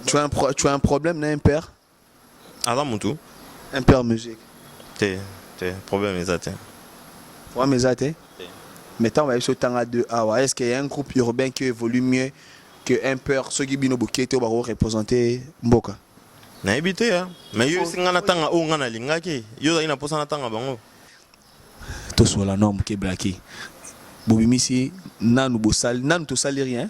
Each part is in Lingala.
Tu as un problème, n'a un père? Alors mon tout. Un père musique. T'es problème exact. Ouais, mais ça, t'es. Mais tant que tu as deux A, est-ce qu'il y a un groupe urbain qui évolue mieux qu'un père, ceux qui bino bokete ou représenter Mboka? Na habité hein. Mais yo singana tanga o ngana lingaki. Yo ina posa na tanga bango. To sur la norme qui est blaqué. Bobimisi nanu bosali, nanu to sali rien.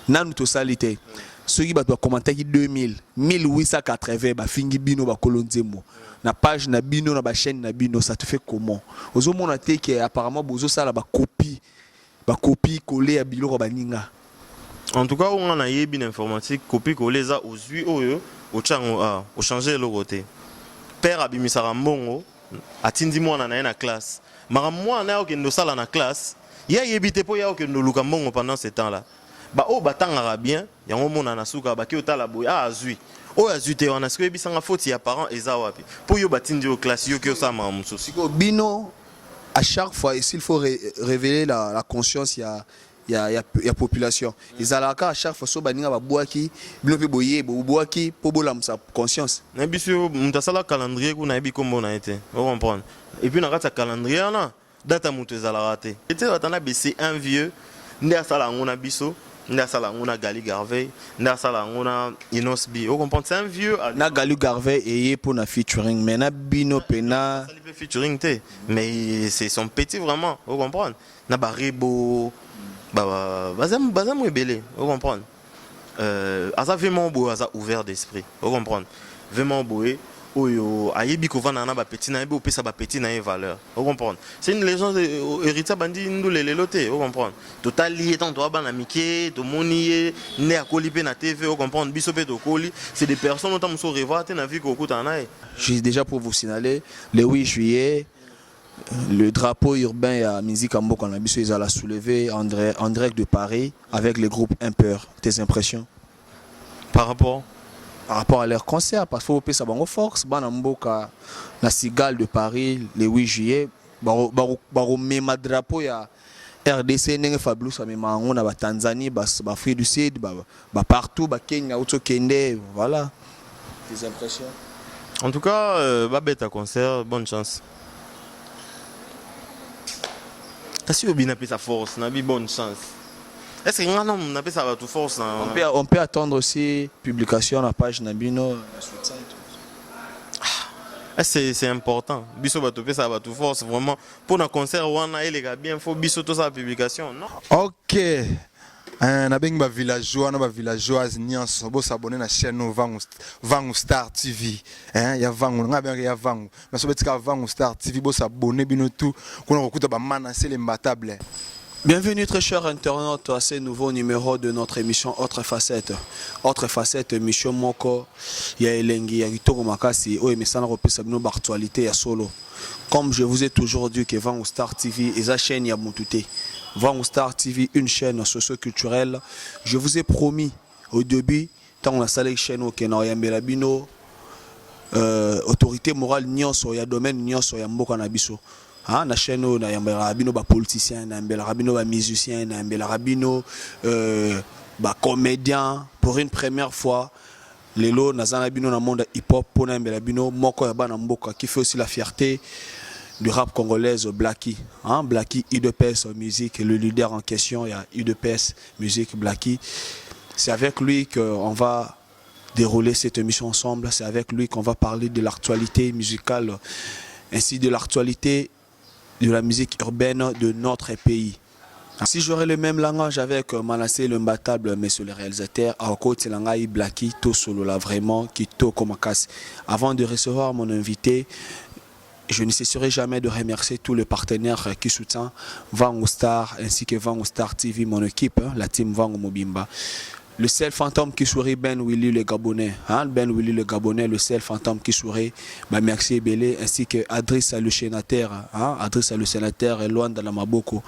Nanu to salité. Ceux qui battent commenter qui 2000, 1880 ba fingi bino ba kolonzemo. Na page na bino na ba chaîne na bino, ça te fait comment? Ozo mona te que apparemment bozo sala ba copie coller à bilo ba ninga. En tout cas, on a eu une informatique, copie collée ça aux yeux au chango au changer le côté. Père abimisara mbongo atindi mwana na na classe. Mara mwana yo kendo sala na classe, ya yebite po ya kendo luka mbongo pendant ce temps-là. Ba o batanga bien, yango mona na suka ba ki otala boya azui. O azui te wana siko ebisanga faute ya parents eza wapi. Po yo batindi au classe yo ki osama mususu. Siko bino à chaque fois il faut révéler la conscience il y a population. Ils allaient à chaque fois so baninga ba boaki, bino pe boye bo boaki po bolam sa conscience. Na biso mutasala calendrier ko na yebi kombo na été. Vous comprenez? Et puis na kata calendrier na data mutu ezala raté. Était batana c'est un vieux nda sala ngona biso, nda sala ngona Gali Garvey, nda sala ngona Inosbi. Vous comprenez? C'est un vieux na Gali Garvey et pour na featuring mais na bino pena featuring te mais c'est son petit vraiment. Vous comprenez? Na baribo bazam rebelle, vous comprenez? Asa vraiment beau, asa ouvert d'esprit, vous comprenez? Vraiment beau, oyo ayebi kovana na ba petit na yebi opesa ba petit na ye valeur, vous comprenez? C'est une légende héritier bandi ndule lelote, vous comprenez? Total lié tant toi bana mike, to monier, ne akoli pe na TV, vous comprenez? Biso pe to koli, c'est des personnes notamment so revoite na vie ko kuta na. J'ai déjà pour vous signaler le 8 juillet le drapeau urbain à musique en Mboka, ils allaient soulever André de Paris avec le groupe Impeur. Tes impressions par rapport à leur concert? Parce qu'il faut que ça soit force. Mboka, la Cigale de Paris, le 8 juillet, même drapeau à RDC, Nenge Fablou, ça même en Tanzanie, Afrique du Sud, partout, Kenya, Kende, voilà. Tes impressions? En tout cas, Babette à concert, bonne chance. Si vous avez sa force, vous avez bonne chance. Est-ce que vous avez sa force? On peut attendre aussi publication à la page Nabino. C'est important. Biso va sa force vraiment pour un concert où on a les gars bien faut biso tout sa publication, non? OK. Na bengi ba villageois na ba villageoise nyonso bo s'abonner na chaîne Vangu Star TV ya Vangu nga bengi ya Vangu na so betika Vangu Star TV bo s'abonner bino tout kuna kokuta ba manase les mbatable. Bienvenue très chers internautes à ce nouveau numéro de notre émission Autre Facette. Autre Facette, émission moko ya elengi ya kitoko makasi o emesana kopesa bino ba actualité ya solo. Comme je vous ai toujours dit que Vangu Star TV est la chaîne ya Moutouté. Vangu Star TV, une chaîne socio-culturelle. Je vous ai promis au début, tant on a salé chaîne au Kenya, Yambelabino, autorité morale, nyonso, ya domaine, nyonso, ya mboka na biso. Na chaîne où na Yambelabino, ba politicien, na Yambelabino, ba musicien, na Yambelabino, ba comédien. Pour une première fois, lelo, na zanabino na monde hip-hop, pour na Yambelabino, moko ya bana mboka, qui fait aussi la fierté du rap congolaise Blacky. Blacky, UDPS musique, le leader en question, il y a UDPS musique Blacky. C'est avec lui qu'on va dérouler cette émission ensemble. C'est avec lui qu'on va parler de l'actualité musicale, ainsi de l'actualité de la musique urbaine de notre pays. Si j'aurais le même langage avec Manassé le Mbatable, monsieur le réalisateur, à côté de Blacky, tout solo là vraiment, qui tout comme casse. Avant de recevoir mon invité, je ne cesserai jamais de remercier tous les partenaires qui soutiennent Vangu Star ainsi que Vangu Star TV, mon équipe, la team Vangu Mobimba. Le seul fantôme qui sourit, Ben Willy le Gabonais. Ben Willy le Gabonais, le seul fantôme qui sourit. Merci Ebele, ainsi que Adrissa le sénateur. Adrissa le sénateur est loin de la Maboko.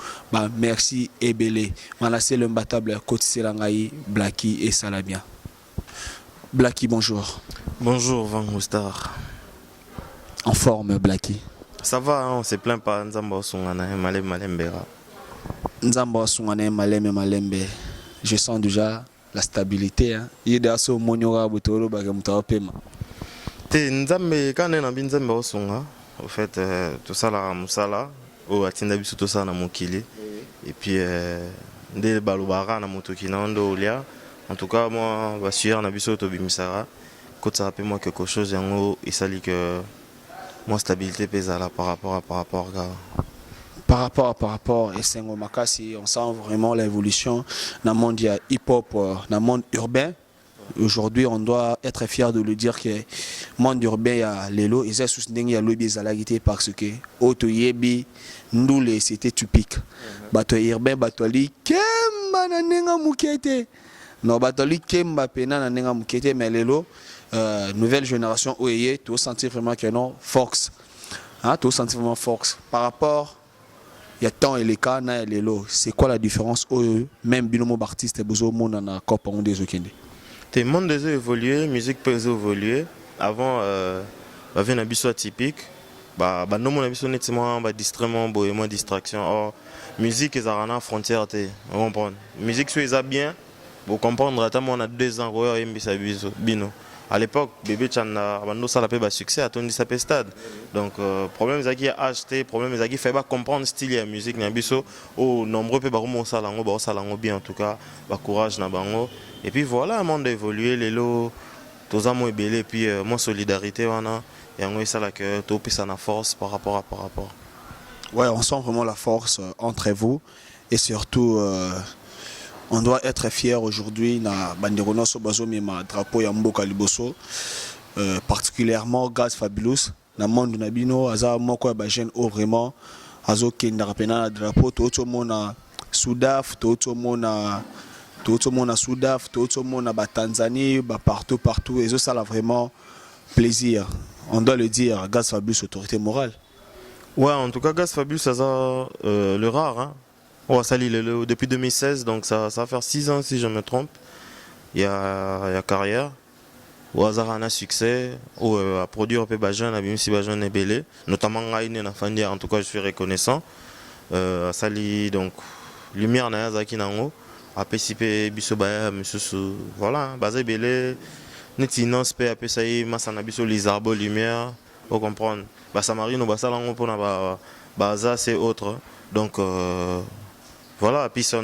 Merci Ebele. Manassé le Mbatable, Kotise Langaï, Blacky et Salamia. Blacky, bonjour. Bonjour Vangu Star. En forme, Blacky. Ça va, on se plaint pas. Nzamba Sungana, Malem Malembera. Nzamba Sungana, Malem Malembe. Je sens déjà la stabilité. Il y a ce monora botolo bagamutao pema. Te nzambe quand on a bien nzambe osonga. Au fait, tout ça là, musala, au atinda biso tout ça na mokili. Et puis dès balubara na motokina ndo olia. En tout cas, moi, je suis en abisso to bimisara. Quand ça rappelle moi quelque chose, il s'allie que moi stabilité pèse là par rapport. Par rapport, et Sengo Makasi, on sent vraiment l'évolution dans le monde hip-hop, dans le monde urbain. Aujourd'hui, on doit être fier de le dire que le monde urbain, il y a les lots, ils ont soutenu le zalagité parce que Oto Yebi, nous, c'était typique. Bato urbain, bato li, kemba na nenga mukete. Non, bato li, kemba pena na nenga mukete, mais les lots, nouvelle génération, oye, tu sentir vraiment que non, force. Tu sentir vraiment force. Par rapport, il y a tant et les cas, et les lots. C'est quoi la différence? Même binomo artiste et besoin monde en accord par des okende. Le monde a évolué, la musique peut évoluer. Avant, il y avait un abisso atypique. Nous, mon abisso nettement distraitement, moins distraction. Or, musique, ils ont une frontière. Vous comprenez? Musique, si ils ont bien, vous comprenez, on a 2 ans, bino. À l'époque, bébé Tchana, ça a fait succès, à ton dit ça stade. Donc, problème c'est qu'il a acheté, problème c'est qu'il fait pas comprendre style de la musique, n'abisso, au nombreux peu baromo salango bien en tout cas, courage na bango. Et puis voilà, le monde a évolué, les lots, tous amours et belé, puis mon solidarité wana, et on ça là que tout ça na force par rapport. Ouais, on sent vraiment la force entre vous et surtout. On doit être fier aujourd'hui na banderono so bazo mema drapeau ya mboka liboso, particulièrement Gaz Fabulous na monde na bino aza moko ya ba jeune o vraiment azo kenda rapena na drapeau to mona Soudaf to mona Soudaf to mona ba Tanzanie ba partout et ça là vraiment plaisir. On doit le dire, Gaz Fabulous autorité morale. Ouais, en tout cas Gaz Fabulous ça le rare hein. Oh, ça depuis 2016, donc ça va faire 6 ans si je me trompe. Il y a carrière. Au hasard, on a succès. À produire un peu Bajan, même si Bajan est belé. Notamment, en tout cas, je suis reconnaissant. Sali, donc, lumière, na zaki nango. Apesipe, bisobaya, monsieur, voilà, basé belé. Netinon, spé, apesaï, masana biso, les arbres, lumière. Vous comprenez? Basamarino, basalango, pour na baza, c'est autre. Donc, voilà, puis ça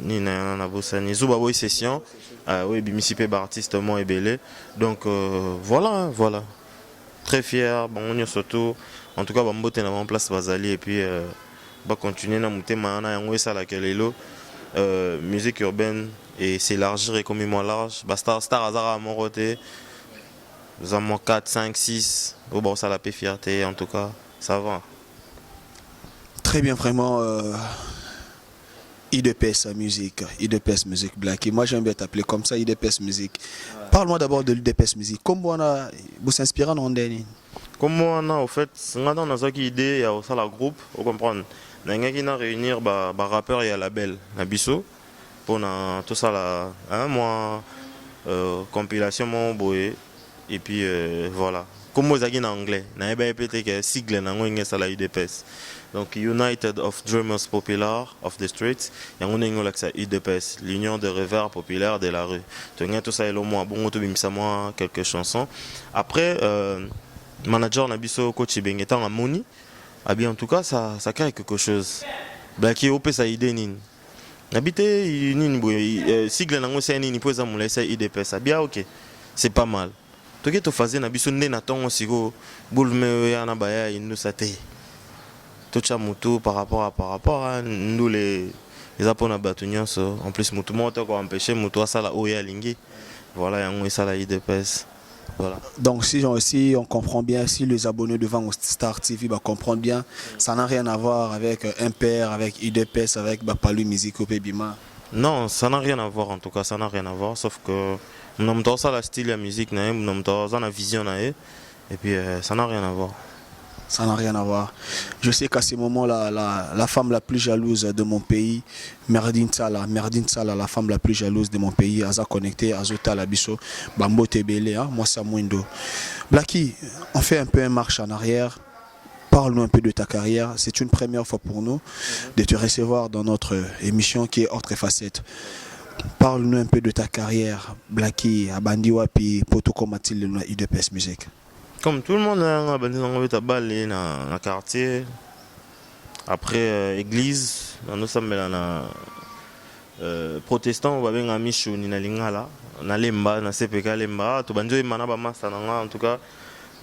ni na bossa ni zuba boy session oui bimisipe artiste moi et belé donc voilà très fier bon on y surtout en tout cas ba mbote na en place bazali et puis ba continuer na mutema na yango ça la kelelo musique urbaine et s'élargir et comme moi large ba star azara mon côté nous avons 4 5 6 bon ça la paix fierté en tout cas ça va. Très bien, vraiment. IDPS musique, IDPS musique Black. Et moi j'aime bien t'appeler comme ça, IDPS musique. Ouais. Parle-moi d'abord de l'IDPS musique. Comment vous s'inspirez dans l'année? Comment on a au fait, on a une idée, il y a aussi la groupe, vous comprenez. On a réunir les rappeurs et label, la bisso, pour tout ça là, hein, moi, compilation mon boy, et puis voilà. Comme vous avez en anglais, on a peut-être sigle dans la IDPS. Donc United of Dreamers Popular of the Streets, il y a un UDPS, l'Union des rêveurs populaires de la rue. Donc tout ça est le moi, bon moi quelques chansons. Après manager nabiso coach Bengeta en Moni, en tout cas ça crée quelque chose. Blacky op ça idée nin. Habité nin sigle nango c'est nin pour ça mon laisser UDPS. Bien OK. C'est pas mal. Donc tu faisais nabiso ndé na tongo siko boulme ya na baya inu saté. Tout ça moto par rapport à nous les apôtres batunions en plus moto moi quoi empêcher moto ça la oya lingi voilà yango ça la IDPS voilà. Donc si on comprend bien, si les abonnés devant Star TV comprennent bien, ça n'a rien à voir avec Imper, avec IDPS, avec Palu Musique au Bima. Non, ça n'a rien à voir en tout cas, ça n'a rien à voir sauf que nous avons ça la style la musique nae, nous avons ça la vision nae et puis ça n'a rien à voir. Ça n'a rien à voir. Je sais qu'à ce moment-là, la femme la plus jalouse de mon pays, Merdine Sala, la femme la plus jalouse de mon pays, Aza connecté, Azota Labiso, Bambo Tebele, moi c'est Mwindo. Blacky, on fait un peu une marche en arrière. Parle-nous un peu de ta carrière. C'est une première fois pour nous de te recevoir dans notre émission qui est Autres Facettes. Parle-nous un peu de ta carrière, Blacky, à Bandiwapi, Poto Komatil, le IDPS Musique. Comme tout le monde, on a balle dans le quartier. Après, église, nous sommes dans protestants, on va bien Michou, ni na Lingala, na Lemba, na CPK Lemba, tout banjo et Manaba Sananga, en tout cas.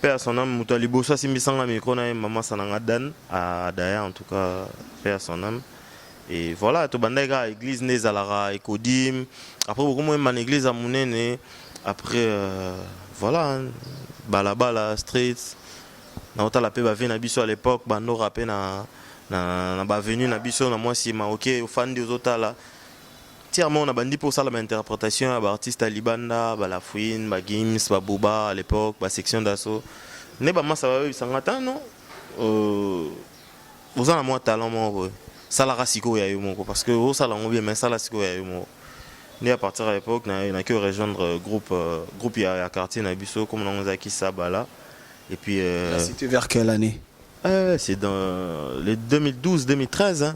Père son âme, Moutalibo, ça c'est Missanga Micro, Maman Sananga Dan, à Daya, en tout cas, Père son âme. Et voilà, tout bandega église Nezalara, Ekodim. Après, beaucoup moins mon église à Mounene. Après, voilà, Balabala, Streets. Na ota la paix va venir à l'époque, bando rappé na venu na biso na moi si ma ok fan des autres là. Tièrement on a bandi pour ça la interprétation à artiste Alibanda, la Fouine, Gims, Booba à l'époque, section d'assaut. Ne ba ça va sangata non. Vous en a moi talent moi. Ça la rasiko ya yo moko parce que au ça la on bien mais ça la siko ya yo moko. Ni à partir à l'époque na que rejoindre groupe ya quartier na biso comme on a qui ça là. Et puis c'était vers quelle année? C'est dans les 2012-2013.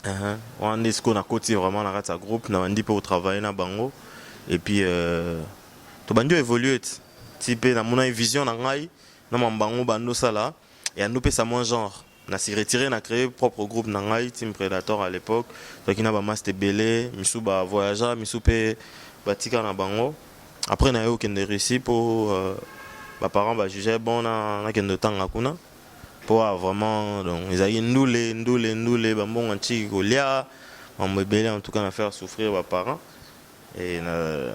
Hein. On est ce qu'on a côté vraiment dans ce groupe, on a dit pour travailler dans Bango. Et puis, tout le monde a évolué. Type, dans mon vision, dans mon Bango, Bando, ça là. Et on a fait ça moins genre. On s'est retiré, on a créé propre groupe dans Team Predator à l'époque. Donc, il y a un master belé, Missou ba voyageur, Missou pe batika dans Bango. Après, on a eu aucun réussi pour. Mes parents jugeaient bon on a de temps à kuna pour vraiment donc ils avaient ndoulé bon anti golia on me belé en tout cas à faire souffrir mes parents et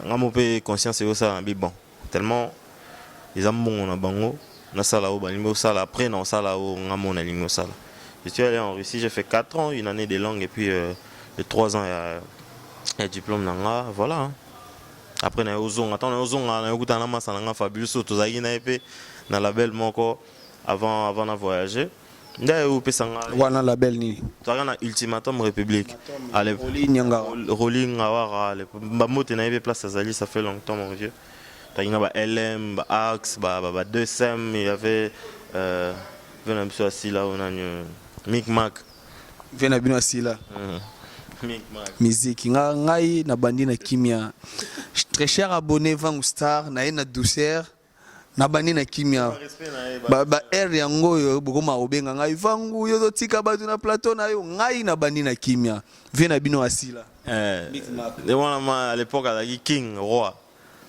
on a peu conscience de ça bon tellement ils ont bon on a bango na sala au banimo sala après non sala au on a mon aligno sala je suis allé en Russie j'ai fait 4 ans une année de langue et puis les 3 ans il y a diplôme nanga voilà hein. Après na ozonga attends na ozonga na yokuta na masa na fabuleux so tozaki na epé na label moko avant na voyager nda yo pesanga wana label ni tozaka na Ultimatum République à l'époque rolling ngawara ba mote na epé place azali ça fait longtemps mon vieux tozaki na ba LM ba Axe ba 2SM il y avait venant un peu assis là on a Micmac venant bino assis là musique ngai na bandi na kimia très cher abonné Vangu Star na na douceur na bandi na kimia ba air yango yo bokoma obenga ngai Vangu yo tika batu na plateau na yo ngai na bandi na kimia vena bino asila et moi à l'époque à King roi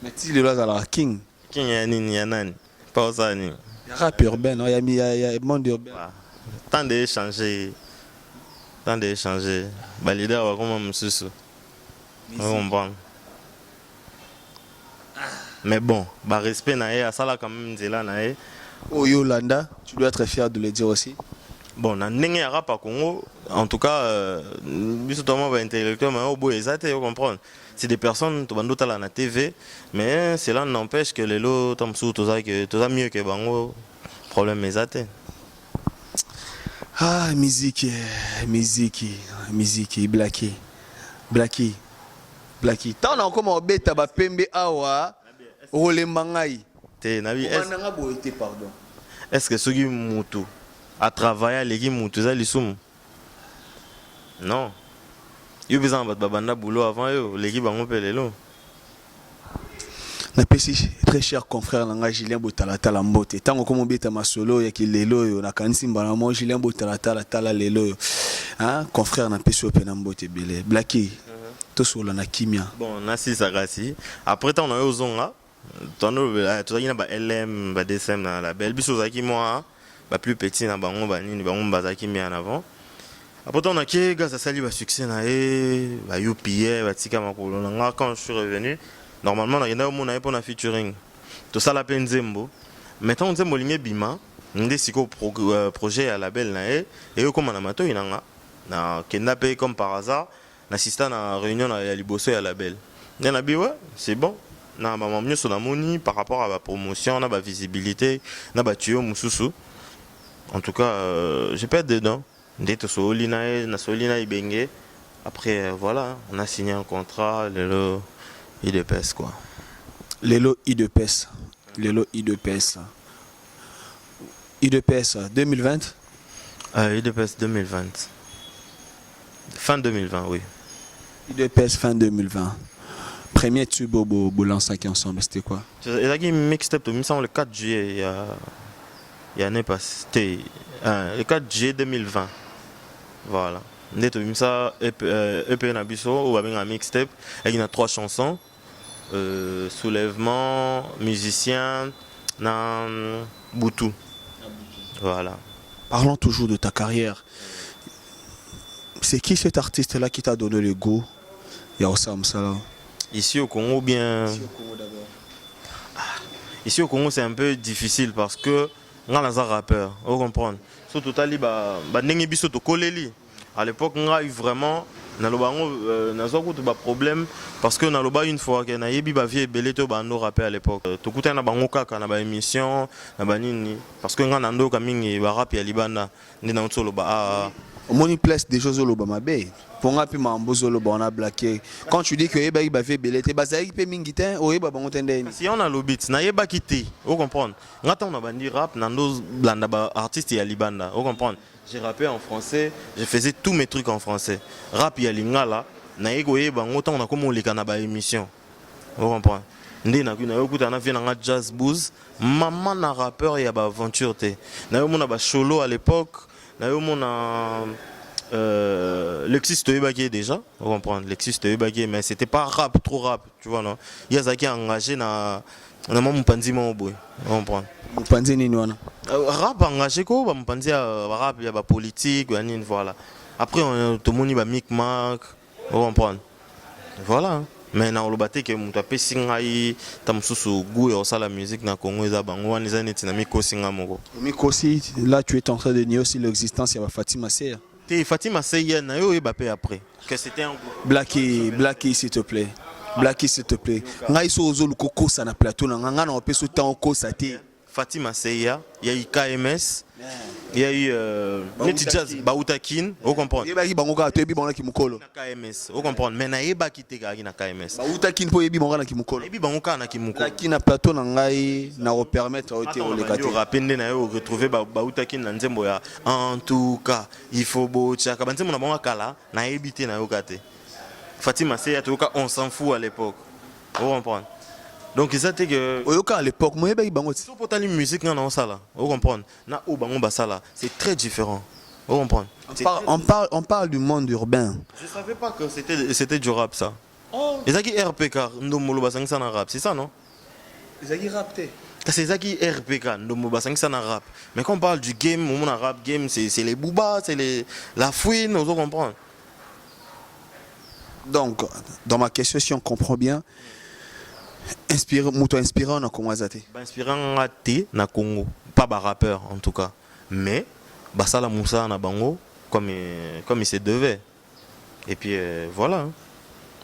mais ti le la King ya nini ya nani pas ça ni ya rap urbain ya monde urbain tant d'échanger bah leader va comment monsieur on comprend mais bon bah respect nae ça là quand même là nae oh Yolanda tu dois être fier de le dire aussi bon na ndenge ya rap à Congo en tout cas bisotement ba intellectuel mais au bout exact vous comprendre c'est des personnes to bando tala na TV mais cela n'empêche que les lots tam sous tout ça mieux que bango problème exact. Ah, musique, Blacky. Tant on a comment bêta ba pembe awa, role mangai. Te nabi pardon. Est-ce que ce qui mutu a travaillé les qui mutu ça lisum? Non. Yo besoin de babanda boulot avant yo, les qui bango pelelo. Na pesi très cher confrère nanga Julien Botalata Mbote tango komo beta masolo ya kilelo yo na kanisi mbana mo Julien Botalata tala lelo yo hein confrère na pesi ope na Mbote belé Blacky to solo na kimia bon na si sagasi après tant on a eu zonga tono to na ba LM ba DSM na la belle biso zaki moi ba plus petit na bango ba nini bango bazaki mi en avant après tant on a qui gars ça sali ba succès na ba UPA ba tika makolo nga quand je suis revenu normalement il y a un pour featuring tout ça la peine Zembo maintenant Zembo lingé bima ndé siko projet à la belle na et comme na mato inanga na kenda pay comme par hasard n'assistant à réunion à Liboso et à la belle na bi ouais c'est bon na maman mieux son amoni par rapport à la promotion na ba visibilité na ba tuyo mususu en tout cas j'ai pas dedans ndé to solina na solina ibenge après voilà on a signé un contrat le IDPS quoi. Lelo IDPS. UDPS 2020. UDPS 2020. Fin 2020, oui. UDPS fin 2020. Premier tube au lancé ensemble, c'était quoi? Il y a une mixtape, il me semble, le 4 juillet, il y a un année passée. C'était le 4 juillet 2020. Voilà. Il y a EP Nabiso, ou avec un mixtape, il y a 3 chansons. Soulèvement, musicien, nan Boutou. Voilà. Parlons toujours de ta carrière. C'est qui cet artiste-là qui t'a donné le goût? Yaosa Msala. Ici au Congo, bien. Ici au Congo, c'est un peu difficile parce que on a un rappeur, vous comprenez. Surtout tali n'engi biso to koleli. À l'époque, on a eu vraiment un problème parce que on a une fois que na yebi ba vie belé to ba no rappeur à l'époque. To kuta na bango kaka na ba émission na ba nini parce que on a ndo ka mingi ba rap ya libanda ndi na nsolo ba Moni place des choses au Lobamabe. Pour nga pi mambozo loba on a blaqué. Quand tu dis que yeba ba vie belé te bazai pe mingitin o yeba bango tendeni. Si on a le beat na yeba kité, vous comprenez. Ngata on a bandi rap na ndo blanda ba artiste ya libanda, vous comprenez. J'ai rappé en français, je faisais tous mes trucs en français. Rap ya lingala, na yego yeba ngota on a comme on les kana ba émission. Vous comprenez. Ndé na kuna yokuta na vie na jazz blues, maman na rappeur ya ba aventure te. Na yo mona ba solo à l'époque. Lexus Toyebaki déjà, vous comprenez, Lexus Toyebaki, mais c'était pas rap, trop rap, tu vois, non. Il y a Zaki engagé dans Moupanzi Maoboy, vous comprenez. Moupanzi Ninouana. Rap engagé, quoi, Moupanzi rap, il y a la politique, voilà. Après, tout le monde va Micmac, vous comprenez. Voilà. Mais na olobate que mutu apesinga yi tamususu goût et la musique na Congo eza bango wana eza neti na mikosi nga moko. Mikosi, là tu es en train de nier aussi l'existence de Fatima Seya. Fatima Seya na yo ebapé après que c'était un Blacky s'il te plaît. Blacky s'il te plaît. Ngai so ozolu koko sa na plateau na nga na opeso temps ko sa te. Fatima Seya, il y a eu KMS, il y a eu Neti Jazz Bautakin, vous comprenez. Yeba ki bango ka to ebi bango ki mukolo. KMS, vous comprenez. Mais na yeba ki te ga na KMS. Bautakin po ebi bango na ki mukolo. Ebi bango ka na ki mukolo. Blacky na plateau na ngai na repermettre au te le kate. Rapende na yo retrouver Bautakin na nzembo ya en tout cas, il faut bocha ka banzembo na bango kala na ebité na yo kate. Fatima Seya to ka on s'en fout à l'époque. Vous comprenez. Donc ça c'était que Oyoka à l'époque moi yeba bango si pour ta musique na sala vous comprenez na o bango basala c'est très différent vous comprenez on parle du monde urbain. Je savais pas que c'était du rap ça. Et ça qui RPK ndomolo basangisa na rap c'est ça non? Ezaki rap te. C'est ça qui RPK ndomolo basangisa na rap. Mais quand on parle du game mon rap game c'est les boobas c'est la fouine vous comprenez. Donc dans ma question si on comprend bien inspirant na Congo azate. Inspirant até na Congo, pas ba rappeur en tout cas, mais basala Moussa na bango comme il se devait. Et puis voilà.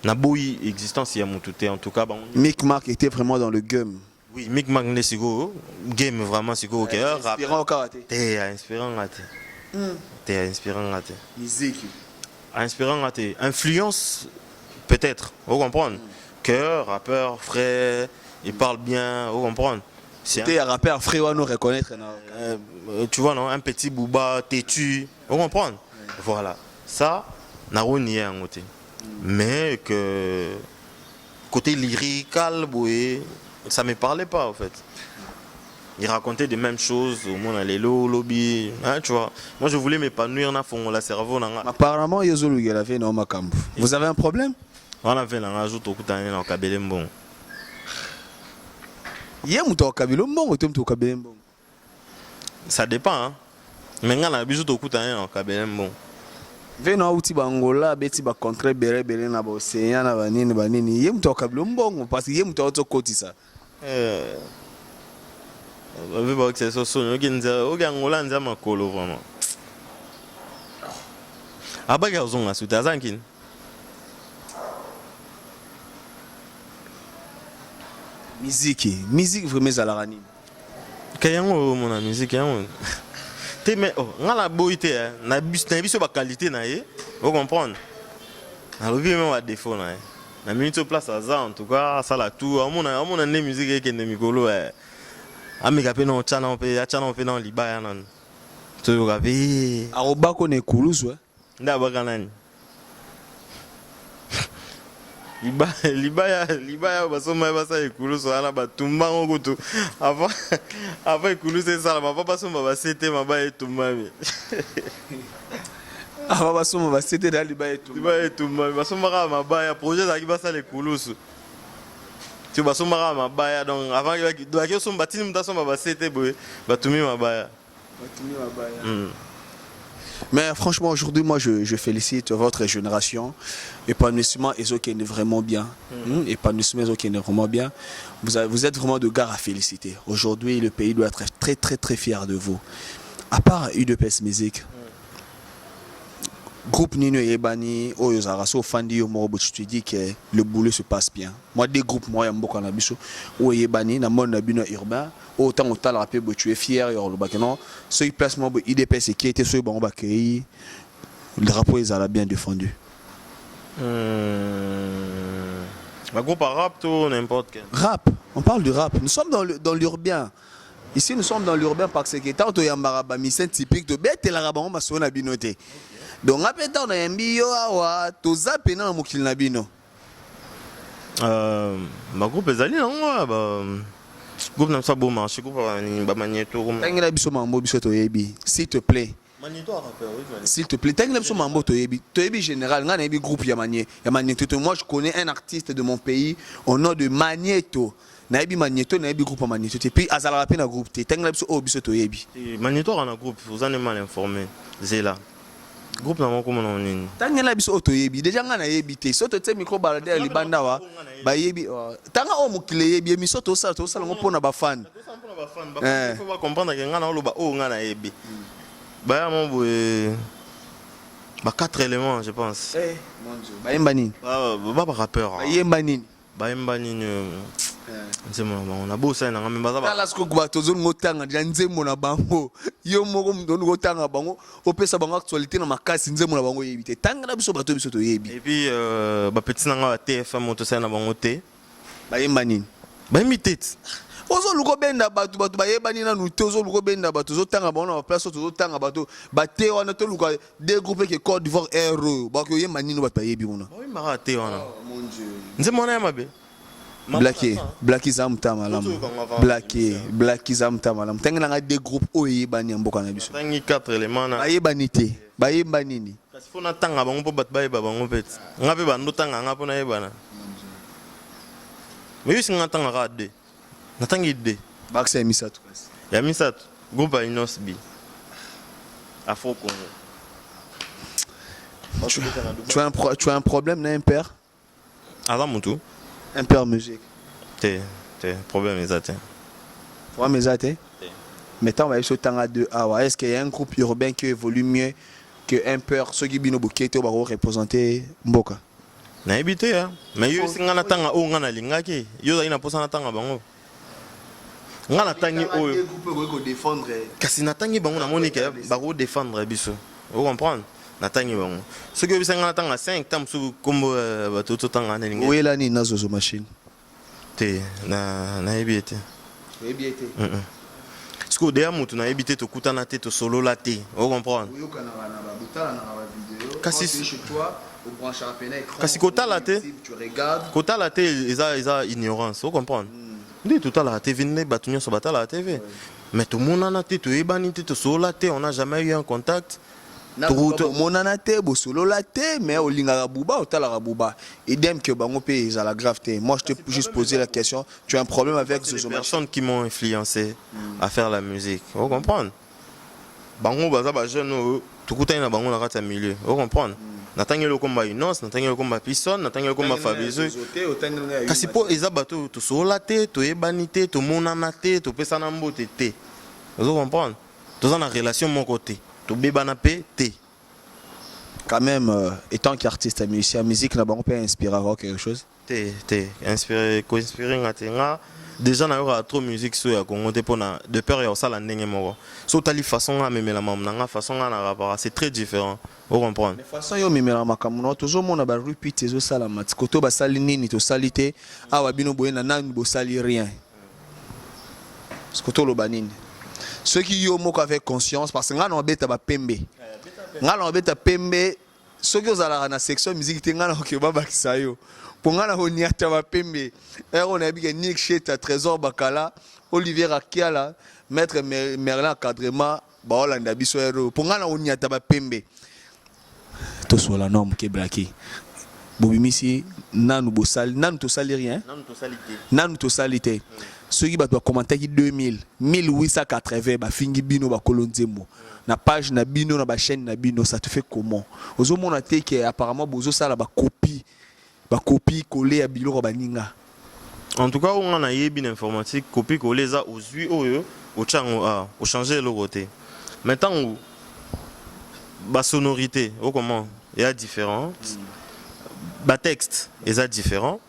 Na boui existence ya mututé en tout cas bango. Micmac était vraiment dans le game. Oui, Micmac ne sigo game vraiment sigo cœur rap. Inspirant au karaté. T'es inspirant até. T'es inspirant até. Musique. Inspirant até. Influence peut-être, vous comprenez. Cœur, rappeur, frère, il parle bien, vous comprenez. C'est un rappeur frère, on nous reconnaître. Tu vois, non, un petit booba têtu, vous comprenez. Voilà, ça, n'a rien en côté. Mais que côté lyrical, ça ne me parlait pas en fait. Il racontait des mêmes choses, au monde allait lobby, hein, tu vois. Moi je voulais m'épanouir dans fond la cerveau. Apparemment, vous avez un problème? On a fait un ajout au coup d'année en Kabelembon. Ça dépend. Hein? Mais on a un bijou au coup d'année en Kabelembon. Veno auti bangola beti ba contre bere na ba océan na banini ye mto kabilo mbongo parce que ye mto auto kotisa ve ba que ça sonne ogenza ogangola nza makolo vraiment abaga uzonga suta zankin musique vraiment ezalaka nini kayango mona musique yango te mais oh ngala boité na biso ba qualité na ye vous comprendre na lobi même wa défaut na ye na minute place aza en tout cas ça la tout amona ne musique ke ne mikolo ameka pe na chana pe na libaya nan to ka pe arobako ne kuluzwe nda bakanani libaya basoma basa ekuluso ana batumba ngokutu avant ekuluso sala mapa basoma basete mabaya etumami aba basoma basete da libaya etumami basoma ka mabaya projet zaki basala ekuluso tu basoma ka mabaya donc avant que somba batini mutasoma basete boye batumi mabaya Mais franchement, aujourd'hui, moi, je félicite votre génération. Épanouissement, et qui est vraiment bien. Épanouissement, qui est vraiment bien. Vous êtes vraiment de gars à féliciter. Aujourd'hui, le pays doit être très, très, très fier de vous. À part UDPS Music, groupe Nino et Ebani, Oyozaraso, Fandi, Omorobo, je te dis que le boulot se passe bien. Moi, des groupes, moi, il y a beaucoup d'habitude. Oyebani, dans le monde urbain, autant on t'a rappelé, tu es fier, il y a le bac. Non, ceux qui placent moi, IDPS qui était ceux qui ont accueilli, le drapeau, ils ont bien défendu. Un groupe rap, tout, n'importe quel. Rap, on parle du rap. Nous sommes dans l'urbain. Ici, nous sommes dans l'urbain parce que tant que tu as un mission typique, tu as la rabat, on va se binoté. Donc, après, tu as un bio, tu as un mokil nabino. Ma groupe est allé, non? Groupe n'a pas beau marché, groupe a magnéto. S'il te plaît. S'il te plaît, général, groupe Magneto. Moi, je connais un artiste de mon pays au nom de Magneto. Magneto, groupe Magneto. Et puis, Azala rappelle un groupe. Magneto a un groupe, vous en êtes mal informé. Zéla. Groupe n'a pas comment on est. Tanga na biso otoyebi déjà ngana yebité soto te micro balader libanda wa ba yebi tanga o mukile yebi mi soto sala to sala ngopona ba fan il faut comprendre que ngana oloba o ngana yebi ba ya mon ba quatre éléments je pense mon dieu ba yemba nini ba rappeur ba yemba nini on a beau ça na ngame baza ba la sko kuba tozo ngotanga dia nzembo na bango yo moko mdondo ngotanga bango opesa bango actualité na makasi nzembo na bango yebite tanga na biso bato biso to yebi et puis ba petit na nga TFM moto ça na bango te ba yemba nini ba imitate ozo luko benda bato ba yeba nini na nuto ozo luko benda bato zo tanga bango na place ozo tanga bato ba te wana to luka des groupes que Côte d'Ivoire RE ba ko yemba nini bato ba yebi mona oui mara te wana mon dieu nzembo na mabe Blacky Zamta malam. Blacky Zamta malam. Tengena nga des groupes oyebani mboka na biso. Tangi quatre éléments na. Bayebanité. Bayeba nini? Kasi fona tanga bango po bat bayeba bango pet. Nga pe bando tanga nga po na yebana. Mais yusi nga tanga ka de. Na tangi de. Baksa misatu kasi. Ya misatu. Groupe Inos B. Afro Congo. Tu as un problème na impère? Ala mutu. Impère musique. T'es problème exact. Problème exact. Mettons, on va essayer de awa. Est-ce qu'il y a un groupe urbain qui évolue mieux que Impère, ceux qui bino bokete va représenter Mboka? Na habité hein. Mais yo singa na tanga o ngana lingaki. Yo ina posa na tanga bango. Ngana tangi o. Groupe ko défendre. Kasi na tangi bango na monique ba ko défendre biso. Vous comprenez? Natangi bango ce que bisanga natanga 5 tam su kombo bato totanga na lingi oyela ni nazo zo machine te na ebité ebité ce que de amutu na ebité to kutana te to solo la te vous comprenez oyokana na ba butala na ba vidéo kasi chez toi au branche à peine écran kasi kota la te tu regardes kota la te isa ignorance vous comprenez ndi tout à la TV ne batunya so batala la TV mais tout monde na te to ebani te to solo la te on n'a jamais eu un contact. Monana te bosolo la te mais olinga buba otala buba idem que bango pe ils a la gravité. Moi je t'ai juste posé la question, tu as un problème avec ces personnes qui m'ont influencé à faire la musique, vous comprenez? Bango baza ba jeune tout kuta na bango na kata milieu, vous comprenez? Natangi le combat Inos, natangi le combat Pisson, natangi le combat Fabrizio. Kasi po eza bato to sola te, to ebanité, to monana te, to pesa na mbote te. Vous comprenez? Tous en relation mon côté. Tout bébanapé, T. Quand même, étant qu'artiste, musicien, musique, n'a pas inspiré quelque chose? Inspiré, co-inspiré, déjà, on a trop de musique sur le Congo, de peur, il y a ça, la nègre. So, t'as façon à même la maman, façon à rapport, c'est très différent. Vous comprenez? De façon, yo même la maman, toujours mon a repeat ces ça la mat. Koto ba sali nini to salité, ah wabino boyena nan bo sali rien. ce que tu banine. Ceux qui ont moko avec conscience, parce que nous avons ba pembe. Nous avons pembe. Ceux qui ont la section musique, ils ont que baba kisayo. Pour nous, on y a ba pembe. On a bien Nick Cheta, Trésor Bakala, Olivier Akiala, Maître Merlin Encadrement, Baolanda Bisoero. Pour nous, on y a ba pembe. Tout soit la norme qui est braqué. Bobimisi, nanu bosali, nanu to sali rien. Nanu to salité. Ceux qui doivent commenter qui 2000, 1880, ba fingi bino ba kolonzemo. Na page na bino na ba chaîne na bino, ça te fait comment? Ozo mona te que apparemment bozo sala ba copie coller à bilo baninga. En tout cas, on a eu une informatique, copie coller ça aux yeux au changer le côté. Maintenant, la sonorité, comment il y a différentes. Le texte est différent.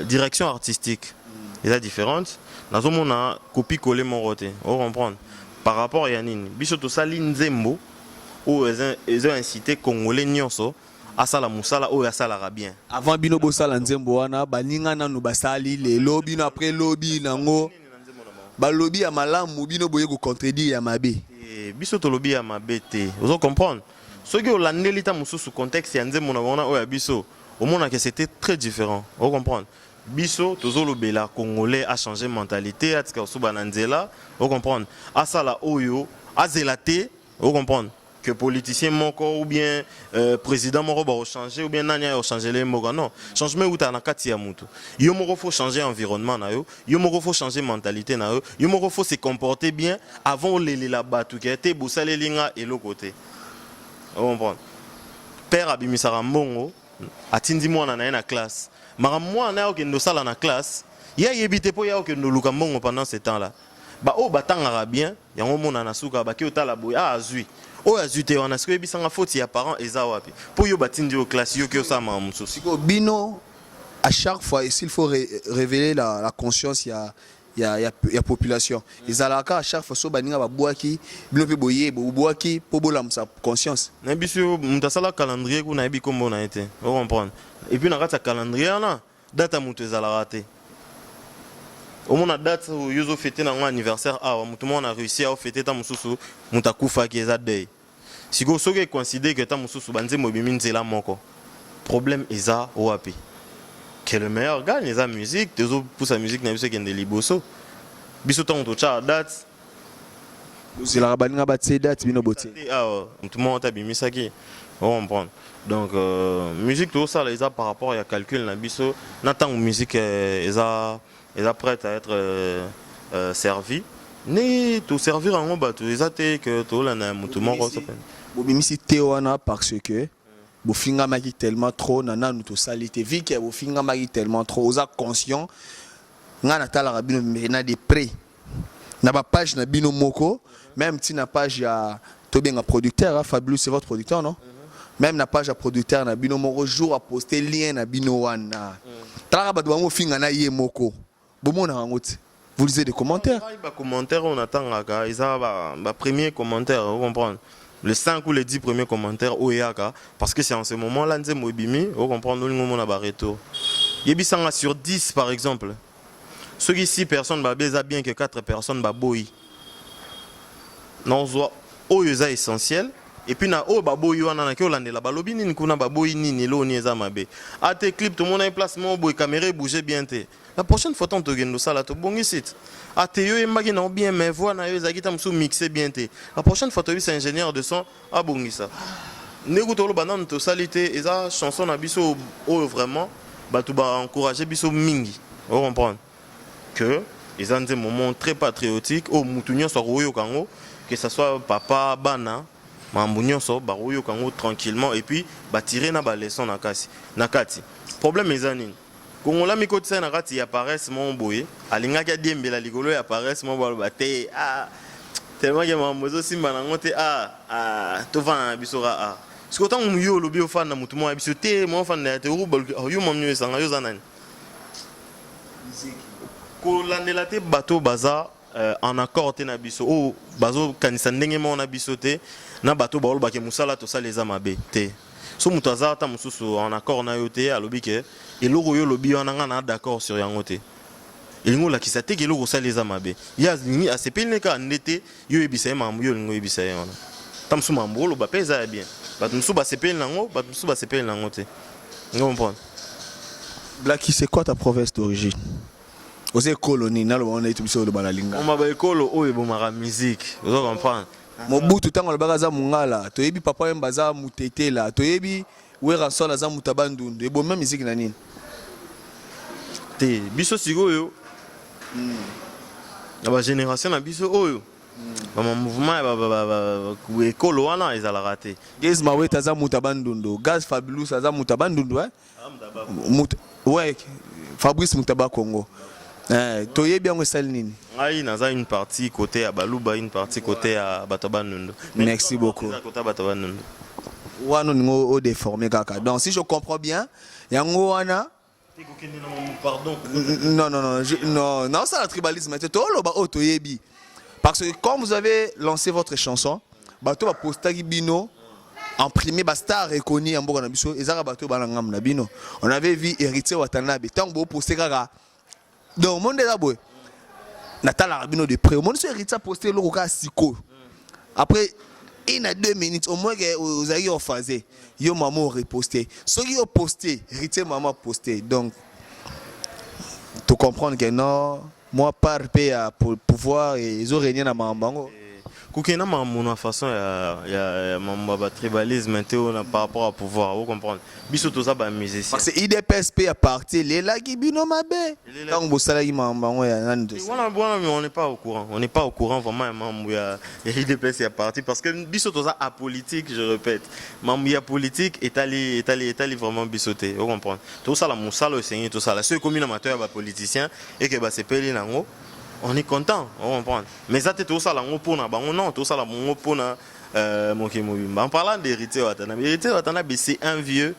Direction artistique est différente. Dans on a copie coller mon côté. Vous comprenez? Par rapport à Yanine, bisoto Saline Zembo, où ils ont incité Congolais nyonso à sala musala ou à sala rabien. Avant bino bosala Nzembo wana, baninga nanu basali le lobby après lobby nango. Ba lobby ya malamu bino boye ko contredire ya mabe. Bisoto lobby ya mabe te. Vous comprenez? Ce que l'année ta mususu contexte ya Nzembo na wana o ya biso, au monde que c'était très différent. Vous comprenez? Biso tozolo bela congolais a changé mentalité à tika suba nanzela. Vous comprenez? Asala oyo azelate. Vous comprenez? Que politicien moko ou bien président moko ba changer ou bien nanya a changer les mots. Non, changement ou ta na kati ya mutu. Yo moko faut changer environnement na yo, yo moko faut changer mentalité na yo moko faut se comporter bien avant les là-bas tout qui était bosale linga et l'autre côté. Vous comprenez? Père abimisara mbongo atindi mwana na na classe. Mara mwana yo ke ndo sala na classe, ya yebite po ya ke ndo luka mbongo pendant ce temps-là. Ba o batanga bien, yango mona na suka ba ki otala boya azui. O azute wana siko ebisanga faute ya parents eza wapi. Po yo batindi au classe yo ke osama mususu. Siko bino à chaque fois s'il faut révéler la conscience ya population. Ils alaka à chaque fois so baninga ba boaki, bino pe boye bo boaki po bola sa conscience. Na biso mutasala calendrier ko na ebi kombo na été. Vous comprenez? Et puis na kata calendrier na date mutu ezalaka te. Au moins, la date où ils ont fêté un anniversaire, tout le monde a réussi à fêter ta mususu, mutakufa qui est à day. Si vous avez considéré que ta mususu banze mobimin c'est là moko. Problème est à oapi. Que le meilleur gagne les musique, des autres pour sa musique n'a pas qui est de liboso. Biso ton to cha date. C'est la baninga batse date bino bote. Tout le monde a bimi ça qui. On comprend. Donc musique tout ça les a par rapport à calcul na biso, n'attend musique est prête à être servie. Ni tout servir en bas, tout les athées que tout là n'a tout mon rôle s'appelle. Bobimisi Théoana parce que bofinga magi tellement trop nana nous to salité vu que bofinga magi tellement trop osa conscient ngana tala rabino mena de près. Na ba page na bino moko, même si na page ya to bien un producteur, Fabulous c'est votre producteur non? Même na page à producteur na bino moko jour à poster lien na bino wana. Tala ba do finga na ye moko. Vous lisez des commentaires? Les commentaires, on attend ils ont premier commentaire, vous comprenez? Les 5 ou les 10 premiers commentaires, parce que c'est en ce moment-là, vous comprenez, nous avons un retour. Il y a sur 10 par exemple. Ceux qui 6 personnes, bien que 4 personnes, non, c'est essentiel. Et puis na o baboyi wana na kiolande la balobi nini kuna baboyi nini lo ni eza mabe. A tes clips tout le monde a placement boy caméra bouger bien te. La prochaine fois on te gendo ça là to bongi site. A te yo emagi na bien mais voix na yo ezakita msu mixer bien te. La prochaine fois to bi ingénieur de son a bongi ça. Nego to lo banan to salité eza chanson na biso o vraiment ba to ba encourager biso mingi. Vous comprenez que ils ont des moments très patriotiques au mutunyo so royo kango que ça soit papa bana Mambunyoso, barouyo kango tranquillement et puis tirer na ba leçon na kati. Problème est anine. Quand on l'a mis côté na kati y apparaît mon boye, alinga ka diembe la ligolo y apparaît mon balo baté tellement que mambozo simba na ngote to va bisora Ce que tant yo lobi fan na mutu mo biso te mo fan na te rubal yo mamnyo sanga yo zanani. Ko landela te bateau baza en accord te na biso o bazo kanisa ndenge mo na biso te na bato ba olba ke musala to sala eza mabe te so mutaza ta mususu en accord na yo te alobi ke eloko yo lobi wana nga na d'accord sur yango te elingo la kisate kelo ko saleza mabe ya ni asepelne ka ndete yo ebisa mambo yo lingo ebisa yona tamsu mambo lo ba peza ya bien batumsu ba sepelne nango batumsu ba sepelne nango te on comprend. Blacky, c'est quoi ta province d'origine? Vous êtes colonie, on est sur le balalinga. On m'a école oh et bon ma musique, vous comprenez. Mobutu tango le bagaza mungala, toyebi papa mbaza mutete la, toyebi we ransola za mutabandundu, et bon même musique nanine. Te biso sigoyo. La génération na biso oyo. Mon mouvement ba école wana ezala raté. Gaz mawe taza mutabandundu, Gaz Fabulous taza mutabandundu hein. Ouais, Fabrice Moutaba Congo. Toyebi yango salinini. Aïe, naza une partie côté à Balouba, une partie côté à Batobanundo. Merci beaucoup. Wano ningo o déformé kaka. Donc si je comprends bien, yango wana pardon. Non, ça le tribalisme. Toyebi. Parce que quand vous avez lancé votre chanson, bato ba postaki bino imprimé ba star reconnu en Boga Nabiso ezara bato balangam na bino. On avait vu Héritier Watanabe tant bo posté kaka. Donc monde là boy. Natala Rabino de près. Au monde sur Héritier posté le roka siko. Après il a 2 minutes au moins que vous avez phasé. Yo maman reposté. Ceux qui ont posté, Héritier maman posté. Donc tu comprends que non, moi par paix pour pouvoir et ils ont régné dans Mambango. Kukena mamona façon ya mamba tribalisme par rapport au pouvoir, vous comprenez. Biso to ça ba musicien. Parce que IDPSP a parti les là qui bino mabe. Tant que ça là mambango ya nande. On n'est pas au courant. On n'est pas au courant vraiment mambo ya IDPS a parti parce que biso to ça apolitique, je répète. Mambo ya politique est allé vraiment bisoté, vous comprenez. Tout ça la moussalo enseigne tout ça là. Ceux commune amateur ba politicien et que ba sepeli nango. On est content, on comprend. Mais ça, tout ça, là, non, tout ça, là, en parlant d'héritier Watanabe, c'est un vieux.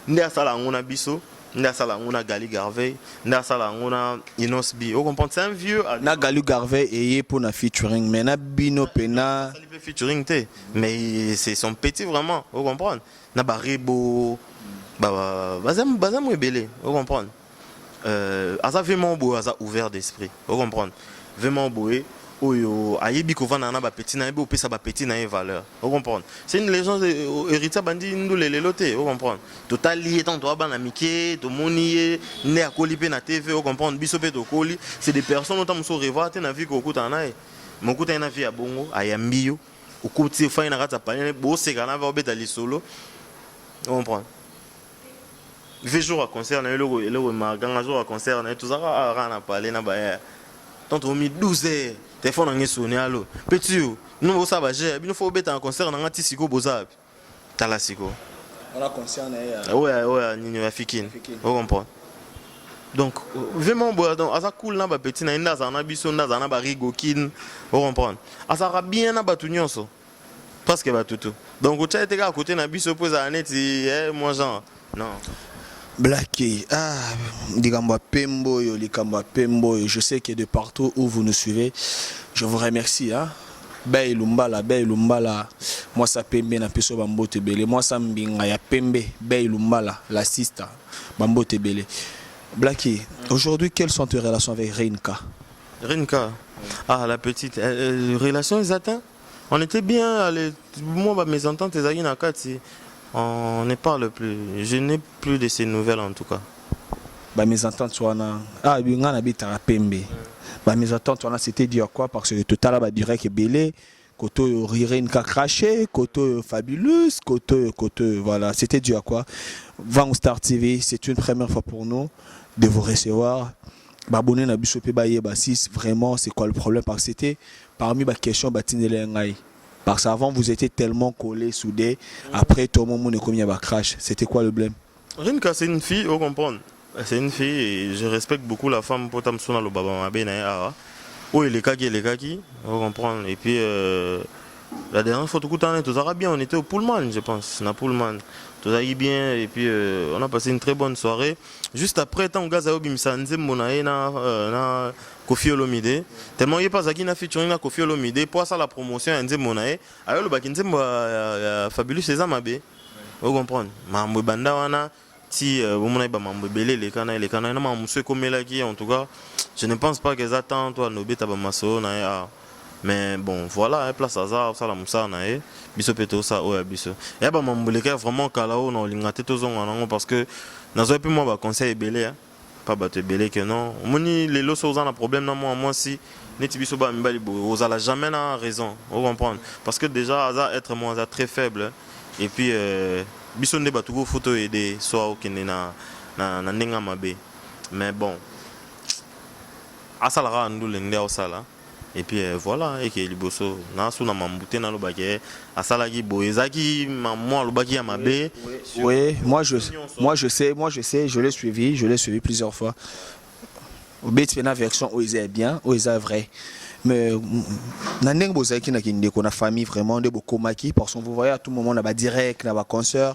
Nda sala on a biso, nda sala on a Gali Garvey, nda sala on a Inosbi. On comprend, c'est un vieux. Na Gali Garvey et pour na featuring, mais na Bino Pena. Featuring te, mais c'est son petit vraiment, on comprend. Na Baribo, bazam rebelle, on comprend. Asa vraiment beau, asa ouvert d'esprit, vous comprenez. Vraiment beau, oyo ayebi ko vana na ba petit na ebe opesa ba petit na valeur, vous comprenez. C'est une légende héritier bandi ndule lelote, vous comprenez. Total lié tant toi bana mike, to monier, né a kolipe na TV, vous comprenez. Biso pe to koli, c'est des personnes autant so revate na vie ko kuta na e. Mon kuta na vie a bongo, ayambio, o kuti fa ina rata pa bo se kana va obeta li solo. Vous comprenez. 20 jours à concert, le jour à concert, tout ça, on a parlé, on a tant mis 12 heures, téléphone on a sonné, allo. Petit, nous, on va gérer, il faut mettre un concert, on a un petit siko, bozab. T'as la siko. On a concert, ouais, Nino Afikin. Vous comprenez? Donc, vraiment, donc, ça cool, na petit, na inda, ça na biso, na ça na rigokin. Vous comprenez? Ça va bien, na batunyon so. Parce que va tout. Donc, tu as été à côté, na biso, pose à net, moi, genre, non. Blacky, Likamba Pembo, je sais que de partout où vous nous suivez, je vous remercie. Bay Lumbala, moi ça Pembe na peso Bambo Tebele, moi ça Mbinga ya Pembe, Bay Lumbala, la sista, Bambo Tebele. Blacky, aujourd'hui, quelles sont tes relations avec Rinka? Rinka, la petite, relation exacte. On était bien, moi mes ententes, les aïe on ne parle plus. Je n'ai plus de ces nouvelles en tout cas. Mes ententes mes attentes c'était dire quoi parce que tout à l'heure dirait que Belé Koto Ririne qu'a craché, Koto Fabulous, Koto voilà, c'était dû à quoi. Vang Star TV, c'est une première fois pour nous de vous recevoir. Babonné na biso pe baye basis, vraiment c'est quoi le problème parce que c'était parmi les questions batinele ngai. Parce qu'avant vous étiez tellement collés, soudés, après tout le monde est commis à crash. C'était quoi le blème? Rinka c'est une fille, vous comprenez. C'est une fille et je respecte beaucoup la femme pour t'amsona le baba mabe na oh il est kaki, vous comprenez. Et puis la dernière fois tout ça bien, on était au Pullman je pense, na Pullman. Tout ça bien et puis on a passé une très bonne soirée. Juste après tant gaz a obimisa nzembo na Kofi Olomide. Tellement il pas na featuring na Kofi Olomide pour ça la promotion nzembo na ayo le bakinzembo Fabulous César mabe. Vous comprenez. Mambo banda wana ti bomona ba mambo belé les kana na mamuso komelaki en tout cas je ne pense pas qu'ils attendent toi nobeta ba maso na ya mais bon voilà place hasard ça la musa na e biso peto ça o ya biso ya ba mambo les gars vraiment kala o na lingate to zonga nango parce que nazo pe moi ba conseil belé pas ba te belé que non moni les lots ont un problème na moi si neti biso ba mbali bo ozala jamais na raison vous comprendre parce que déjà hasard être moins très faible et puis biso nde batuko photo aider soit okende na ndinga mabe mais bon asalara ndule nde osala et puis voilà et que liboso na suna mambute na lobake asalaki boezaki maman lobaki ya mabe. Oui, moi je sais, je l'ai suivi plusieurs fois. Au bête la version où ils est bien, où ils est vrai. Mais n'andeng bozaki na kinde qu'on a famille vraiment de beaucoup maki parce qu'on vous voyez à tout moment on a direct na ba concert.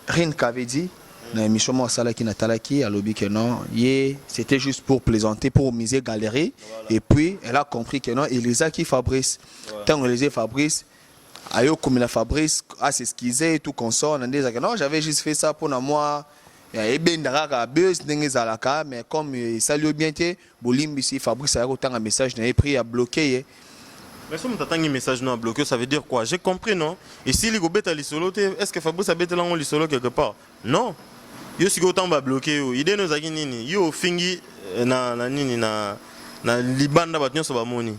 Rien qu'avait dit na émission moi salaki na talaki à lobby que non, c'était juste pour plaisanter, pour miser galerie et puis elle a compris que non, Elisa qui Fabrice. Tant Elisa Fabrice ayo comme la Fabrice a s'excuser et tout consort on disait que non, j'avais juste fait ça pour moi. Et bien d'arraga buzz n'engezalaka mais comme ça lui bien été bolimbi si Fabrice a autant un message n'a pris à bloquer. Mais si on t'attend un message non bloqué ça veut dire quoi? J'ai compris non? Et si les gobet à l'isolo est-ce que Fabrice a bête là on l'isolo quelque part? Non. Yo si autant va bloquer idée nous a nini yo fingi na nini na libanda batnyo so ba moni.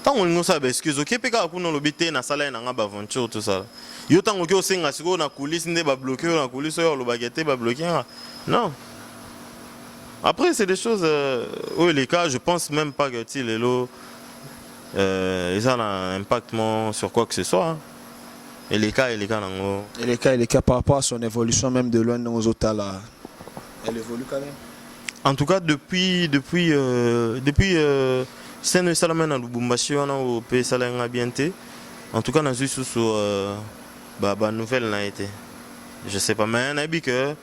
Tant on nous a excuse OK peka kuno lobité na sala na ngaba aventure tout ça. Yo tant que osenga siko na coulisse nde ba bloquer na coulisse yo lo bagete ba bloquer. Non. Après c'est des choses où les cas je pense même pas que ti lelo ça a un impact sur quoi que ce soit. Hein. Et les cas nango. Et les cas par rapport à son évolution même de loin dans aux autres là. Elle évolue quand même. En tout cas depuis c'est une salamène à Lubumbashi on a au pays salenga bienté. En tout cas on a vu sur bah nouvelle n'a été. Je sais pas mais on a dit que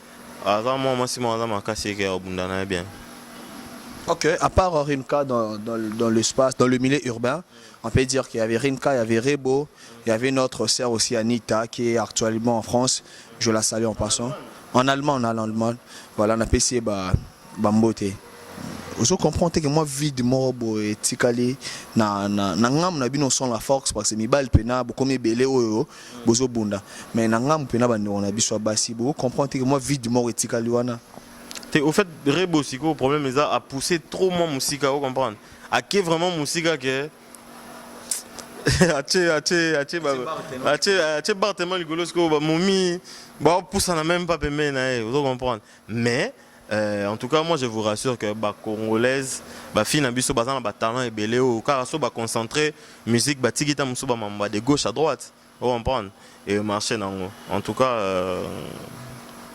avant moi si moi ma cassé que au bundana bien. Ok, à part Rinka dans l'espace, dans le milieu urbain, on peut dire qu'il y avait Rinka, il y avait Rebo, il y avait notre sœur aussi Anita qui est actuellement en France. Je la salue en passant. En allemand, voilà, on a essayé Bambote. Vous comprenez que moi, vie de mort, et tikali, nangam na bino son la force parce que mi bal pena, beaucoup mi belé oyo, bozo bunda. Mais nangam pena on a biswa basi, vous comprenez que moi, vie de mort et tikali wana. Au fait, Rebo Siko, le problème est à pousser trop mon musique, vous comprenez? À qui vraiment musique que Barthélémy rigolo ce que Momi pousse na même pas pemé vous comprenez? Mais en tout cas moi je vous rassure que ba congolaise ba fille na biso bazana ba talent et belé au car so ba concentrer musique ba tikita muso ba mamba de gauche à droite vous comprenez? Et marcher nango. En tout cas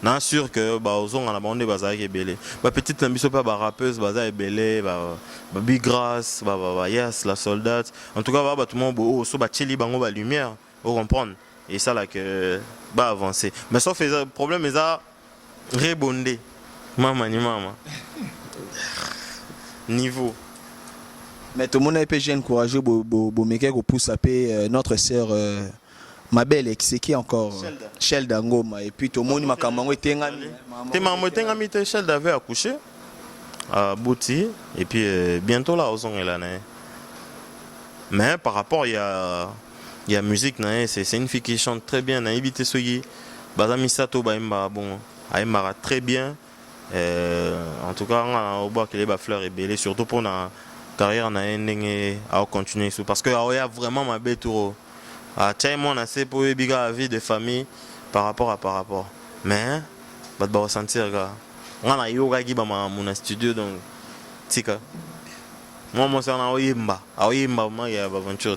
non sûr que bah aux on a bandé baza qui belé ba petite ambition pas ba rappeuse baza belé ba big grass ba yes la soldate en tout cas ba tout le monde oh so ba chili bango ba lumière vous comprendre et ça là que ba avancer mais sauf le problème est à rebonder maman niveau mais tout le monde est peu jeune courageux bo meke ko pousse à notre sœur ma belle c'est qui encore Shelda Ngoma et puis tout le monde makamango etengami te maman etengami te Shelda avait accouché à Bouti et puis bientôt là aux ongles là mais par rapport il y a musique c'est une fille qui chante très bien na ibité soyi bazami sato baimba bon aimara très bien en tout cas on a qu'il ba fleur et belé surtout pour la carrière na ndenge à continuer parce que il y a vraiment ma bête tour ah tiens moi on a assez pour biga la vie de famille par rapport mais va ressentir gars on a yoga qui ba mon studio donc tika moi ça on a oyimba moi il y a aventure.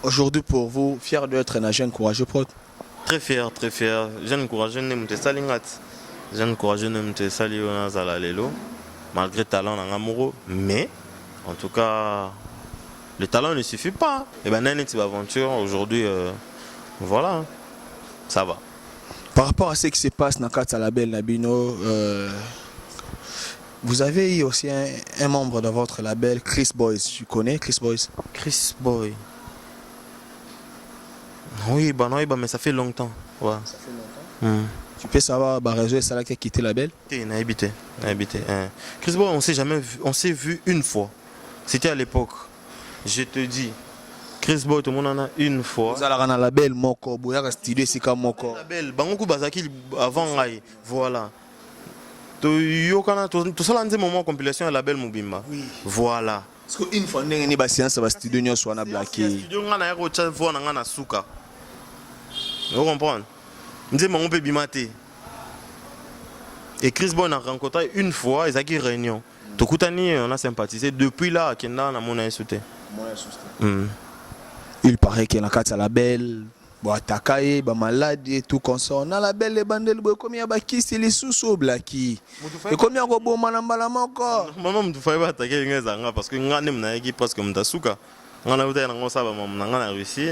Aujourd'hui pour vous fier d'être un jeune courageux prod. Très fier jeune courageux ne me salingat jeune courageux ne me sali on zala lelo malgré talent en amoureux mais en tout cas le talent ne suffit pas. Et ben une aventure aujourd'hui voilà ça va. Par rapport à ce qui se passe dans le label Nabino vous avez eu aussi un membre de votre label Chris Boys, tu connais Chris Boys? Chris Boy. Oui, mais ça fait longtemps. Ouais. Ça fait longtemps. Tu peux savoir, bah, réseau et ça là qui a quitté la belle. On a habité. Chris Boy, on s'est vu une fois. C'était à l'époque. Je te dis. Chris Boy, tout le monde en a une fois. Vous allez dans la belle, mon corps, vous allez studio, c'est comme mon corps. La belle, Bangoku Bazaki avant, voilà. Tout ça, c'est un moment compilation à la belle Mubimba. Oui. Voilà. Parce qu'une fois, on a une séance à studio, on a soit blacké. Studio, on a un fois, on a souka. Vous comprenez? On peut bimater. Et Chris Boy a rencontré une fois, ils ont eu une réunion. Tokutani, on a sympathisé. Depuis là, Kenda, on a mon insulté. Il paraît qu'il y a une carte à la belle. Bon, attaqué, bah malade et tout comme ça. On a la belle, les bandelles, combien de qui c'est les sous-sous blacki. Et combien de bon manambala encore? Maman, je ne fais pas attaquer les gens parce que je n'ai pas parce que je suis on a eu un ça on réussi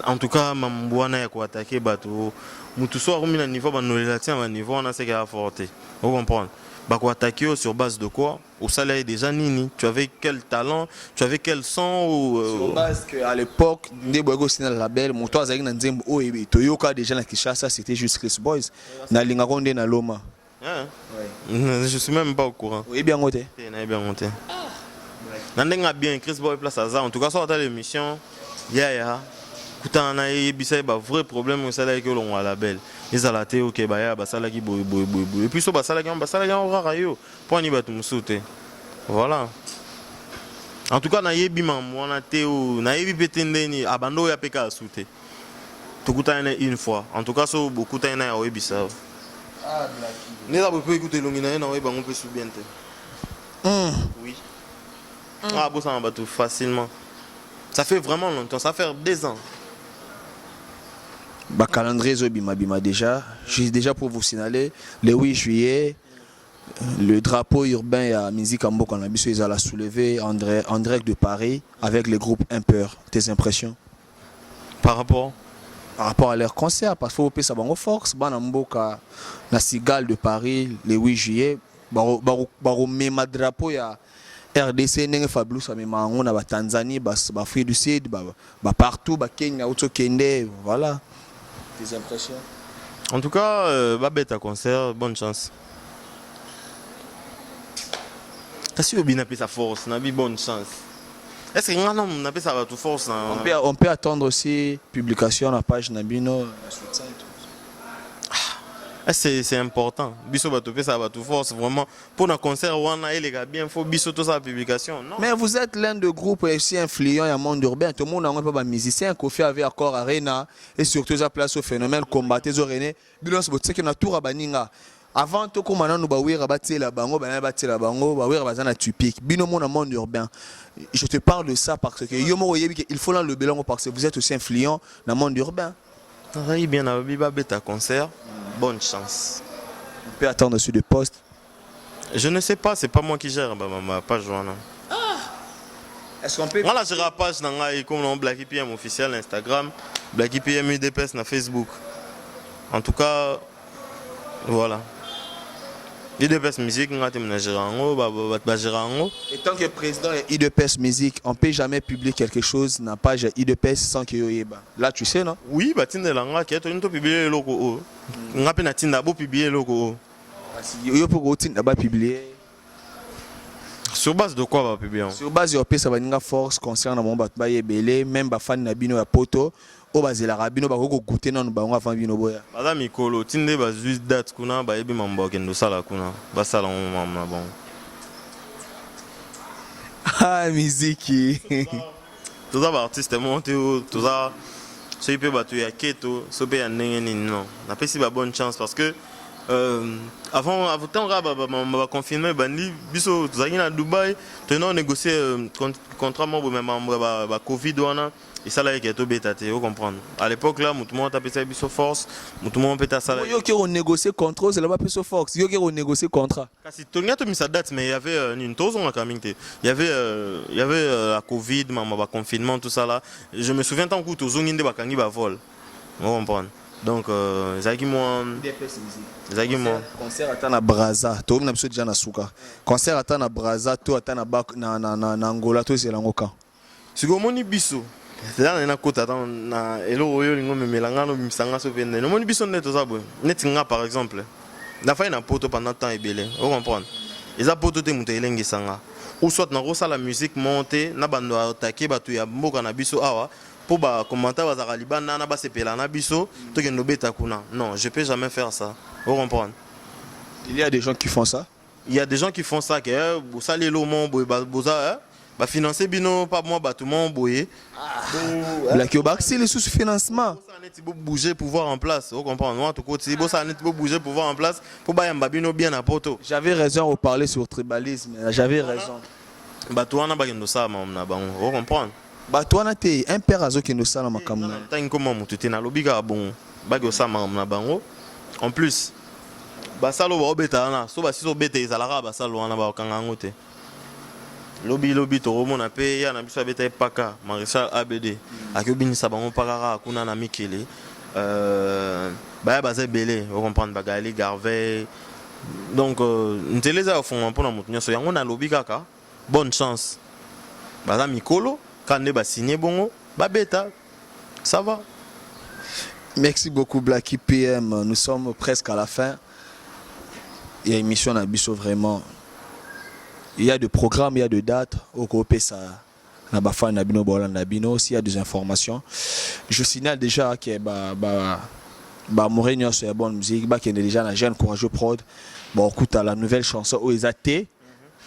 en tout cas mamboana ya ko attaquer bateau mutu so remis à niveau ba relation à niveau on a ce qu'il a forté vous comprenez ba ko attaquer sur base de quoi au salaire déjà nini tu avais quel talent tu avais quel son ou sur base que à l'époque ndé bogo sina la belle moto azaki na nzembo o ebe toyoka déjà na Kinshasa c'était juste Chris Boys na linga konde na Loma je suis même pas au courant oui bien monté bien monté Nandenga bien Chris Boy place à ça en tout cas sur l'émission ya kuta na ebisa ba vrai problème au salaire que l'on a la belle ils a la té OK ba ya ba sala ki boy et puis so ba sala on rara yo pour ni ba tout sauter voilà en tout cas na yebi maman na té o na yebi petendeni abando ya peka sauter tout kuta une fois en tout cas so beaucoup ta na ebisa blacky ne la peut écouter longina na ba on peut sous bien oui. Ah, bon, ça va tout facilement. Ça fait vraiment longtemps, ça fait 2 ans. Bah, calendrier Bima déjà. Juste déjà pour vous signaler, le 8 juillet, le drapeau urbain à musique en Mboka Nabiso, ils allaient soulever en direct de Paris avec le groupe Impeur. Tes impressions? Par rapport à leur concert, parce qu'il faut payer ça en force. Bah, Mboka, la Cigale de Paris, le 8 juillet, même drapeau, il y a RDC nenge Fabulous amema on a Tanzanie Afrique du Sud partout Kenya Kende voilà tes impressions en tout cas bête à concert bonne chance si bien appelé sa force n'a bonne chance est-ce que on appelle ça toute force on peut attendre aussi publication à la page Nabino c'est important. Biso va topé ça va tout force vraiment pour un concert où on a les gars bien faut biso tout ça publication non. Mais vous êtes l'un de groupes aussi influent dans le monde urbain tout le monde n'a pas musicien Kofi avait accord Arena et surtout ça place au phénomène combattre les René bilan c'est que na tour baninga avant tout comme maintenant nous ba wira batela bango ba batela bango ba wira bazana typique bino mon monde urbain je te parle de ça parce que il faut là le bilan parce que vous êtes aussi influent dans le monde urbain. Travaille bien à Biba Beta concert. Bonne chance. On peut attendre sur le poste. Je ne sais pas, c'est pas moi qui gère ma page. Est-ce qu'on peut. Moi, là, j'ai la page dans comme Black IPM officiel Instagram, Black IPM UDPS sur Facebook. En tout cas, voilà. UDPS Musique, on a géré en haut, et tant que président de UDPS Musique, on ne peut jamais publier quelque chose dans la page UDPS sans qu'il y ait. Là, tu sais, non? Oui, tu as publié le logo. On a publié le logo. Il faut publier. Sur base de quoi va publier? Sur base de ça va une force concernant mon batbaye belé, même fan nabino ya poto. O bazela rabino ba ko goûter non ba nga fambino boya baza mikolo tinde ba juste date kuna ba yebi mambo kendo sala kuna ba sala mamna bon ah musique tout ça ba artiste monté tout ça so ipe ba tu ya keto so pe ya ndenge non na pesi ba bonne chance parce que avant temps ba confirmer bandi biso tozaki na Dubai tenons négocier contrat membre même ba Covid wana et ça là qui est au bêta vous comprendre à l'époque là tout le monde a appelé ça biso force tout le monde peut ça yo qui ont négocié contrat c'est là-bas biso force yo qui ont négocié contrat kasi tonya to misa date mais il y avait une tozo en communauté il y avait la Covid ba confinement tout ça là je me souviens tant que tozo nginde ba kangi ba vol vous comprendre donc zaki moi concert atana Braza to na biso déjà na suka concert atana Braza to atana na Angola to c'est langoka siko moni biso C'est là on a côté na elo oyo lingo memelanga no bimsanga so pende. No moni biso neto za boy. Netinga par exemple. Na fa na poto pendant temps ebele. Vous comprenez? Eza poto te muto elengi sanga. Ou soit na rosa la musique monter na bando attaquer batu ya mboka na biso awa pour ba commenter bazaka libana na ba sepela na biso to ke no beta kuna. Non, je peux jamais faire ça. Vous comprenez? Il y a des gens qui font ça. Il y a des gens qui font ça que vous salez le monde boza bah financer bino pas moi bah tout le monde boyer. Black Yobac c'est le sous-financement. Ça net pour bouger pour voir en place. Vous comprenez? Moi tout côté ça net pour bouger pour voir en place pour ba yamba bino bien à poto. J'avais raison au parler sur tribalisme. J'avais raison. Bah toi na ba yendo ça na bango. Vous comprenez? Bah toi na te un père azo qui nous ça na makamna. Tant comment mutu te na lobika bon ba go ça na bango. En plus basalo ba obeta na so ba si so beta ezalaka basalo wana ba kanga ngote. Lobi to romona pe ya na biso beta paka Maréchal ABD akobinisa bango pakaka kuna na Mikele ba baze belé vous comprendre bagali Garvey donc nteleza fond pour na mutu nyoso yango na lobi kaka bonne chance baza mikolo kande ba signer bongo ba beta ça va. Merci beaucoup Blacky PM, nous sommes presque à la fin. Il y a une émission à Bisso vraiment. Il y a des programmes, il y a des dates. Au Copé, ça, Nabafan, Nabino, Bolan, Nabino. S'il y a des informations, je signale déjà que Mourinho, c'est la bonne musique. Qu'il y a déjà un jeune courageux prod. Bon, écoute, la nouvelle chanson, où ils étaient.